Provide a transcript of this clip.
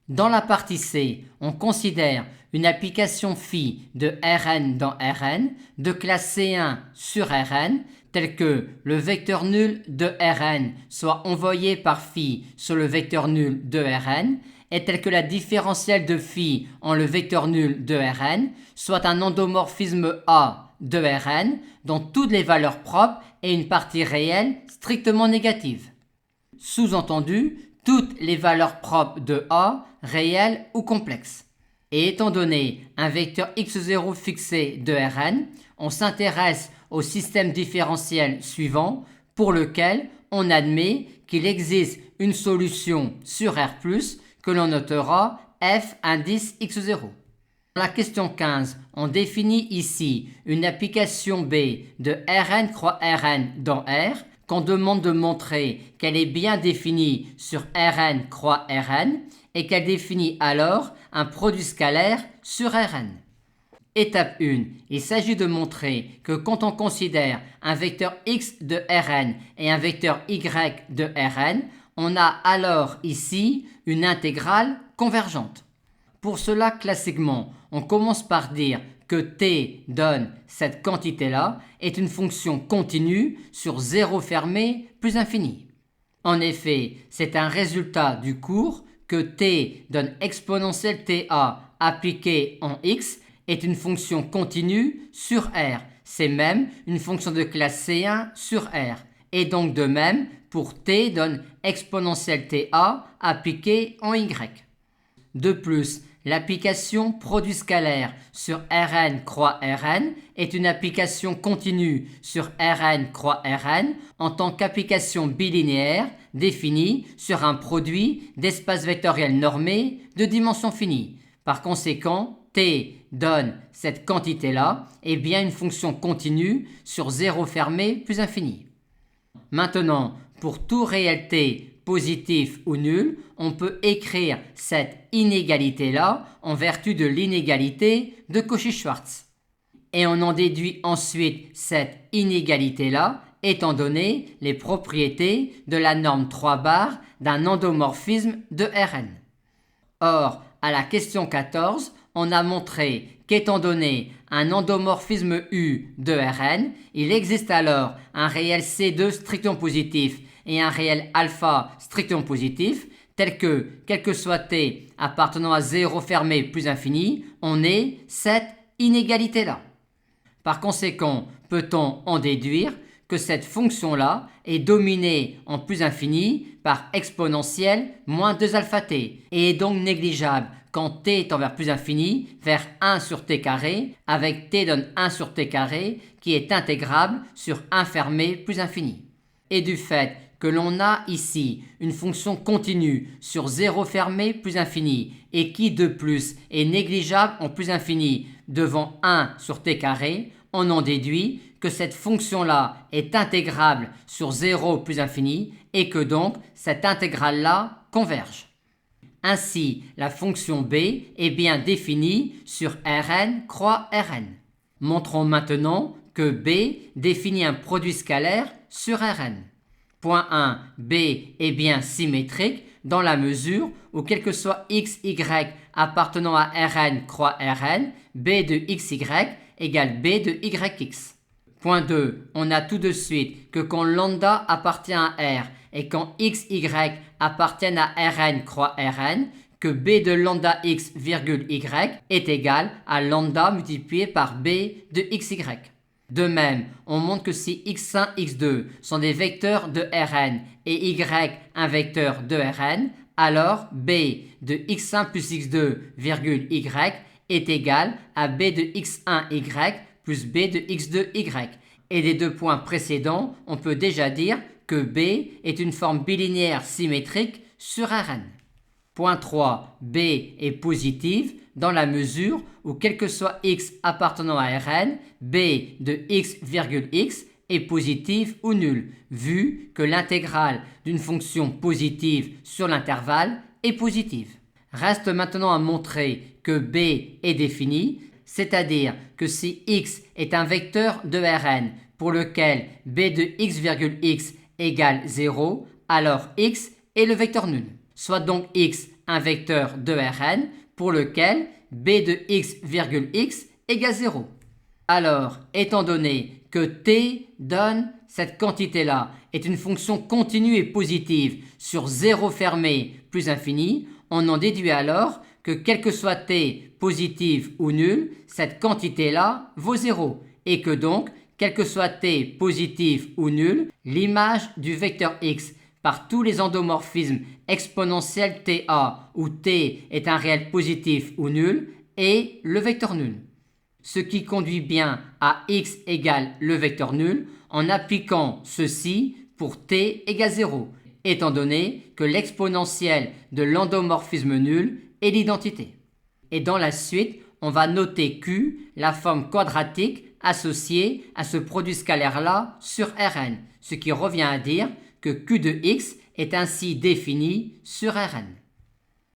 Dans la partie C, on considère une application phi de Rn dans Rn de classe C1 sur Rn, tel que le vecteur nul de Rn soit envoyé par phi sur le vecteur nul de Rn, et tel que la différentielle de phi en le vecteur nul de Rn soit un endomorphisme A de Rn dont toutes les valeurs propres et une partie réelle strictement négative. Sous-entendu, toutes les valeurs propres de A, réelles ou complexes. Et étant donné un vecteur x0 fixé de Rn, on s'intéresse au système différentiel suivant pour lequel on admet qu'il existe une solution sur R+, que l'on notera f indice x0. Dans la question 15, on définit ici une application B de Rn croix Rn dans R, qu'on demande de montrer qu'elle est bien définie sur Rn croix Rn et qu'elle définit alors un produit scalaire sur Rn. Étape 1, il s'agit de montrer que quand on considère un vecteur x de Rn et un vecteur y de Rn, on a alors ici une intégrale convergente. Pour cela, classiquement, on commence par dire que t donne cette quantité-là est une fonction continue sur 0 fermé plus infini. En effet, c'est un résultat du cours que t donne exponentielle ta appliquée en x est une fonction continue sur R. C'est même une fonction de classe C1 sur R. Et donc de même pour t donne exponentielle ta appliquée en y. De plus, l'application produit scalaire sur Rn croix Rn est une application continue sur Rn croix Rn en tant qu'application bilinéaire définie sur un produit d'espace vectoriel normé de dimension finie. Par conséquent, t donne cette quantité-là est bien une fonction continue sur 0 fermé plus infini. Maintenant, pour tout réel t positif ou nul, on peut écrire cette inégalité-là en vertu de l'inégalité de Cauchy-Schwarz. Et on en déduit ensuite cette inégalité-là étant donné les propriétés de la norme 3 bar d'un endomorphisme de Rn. Or, à la question 14, on a montré qu'étant donné un endomorphisme U de Rn, il existe alors un réel C2 strictement positif et un réel alpha strictement positif, tel que, quel que soit t appartenant à 0 fermé plus infini, on ait cette inégalité-là. Par conséquent, peut-on en déduire que cette fonction-là est dominée en plus infini par exponentielle moins 2 alpha t et est donc négligeable quand t tend vers plus infini vers 1 sur t carré avec t donne 1 sur t carré qui est intégrable sur 1 fermé plus infini. Et du fait que l'on a ici une fonction continue sur 0 fermé plus infini et qui de plus est négligeable en plus infini devant 1 sur t carré, on en déduit que cette fonction-là est intégrable sur 0 plus infini et que donc cette intégrale-là converge. Ainsi, la fonction b est bien définie sur Rn croix Rn. Montrons maintenant que b définit un produit scalaire sur Rn. Point 1, b est bien symétrique dans la mesure où quel que soit x, y appartenant à Rn croix Rn, b de xy égale b de yx. Point 2, on a tout de suite que quand lambda appartient à R et quand x, y appartiennent à Rn croix Rn, que b de lambda x virgule y est égal à lambda multiplié par b de xy. De même, on montre que si x1, x2 sont des vecteurs de Rn et y un vecteur de Rn, alors b de x1 plus x2 virgule y est égal à b de x1y plus b de x2y. Et des deux points précédents, on peut déjà dire que b est une forme bilinéaire symétrique sur Rn. Point 3, b est positive dans la mesure où quel que soit x appartenant à Rn, b de x virgule x est positive ou nulle, vu que l'intégrale d'une fonction positive sur l'intervalle est positive. Reste maintenant à montrer que b est défini, c'est-à-dire que si x est un vecteur de Rn pour lequel b de x virgule x égale 0, alors x est le vecteur nul. Soit donc x un vecteur de Rn pour lequel b de x virgule x égale 0. Alors, étant donné que t donne cette quantité-là est une fonction continue et positive sur 0 fermé plus infini, on en déduit alors que quel que soit t positif ou nul, cette quantité-là vaut 0 et que donc, quel que soit t positif ou nul, l'image du vecteur x par tous les endomorphismes exponentiels ta où t est un réel positif ou nul est le vecteur nul. Ce qui conduit bien à x égale le vecteur nul en appliquant ceci pour t égale 0, étant donné que l'exponentielle de l'endomorphisme nul est l'identité. Et dans la suite, on va noter Q, la forme quadratique associée à ce produit scalaire-là sur Rn, ce qui revient à dire que Q de x est ainsi défini sur Rn.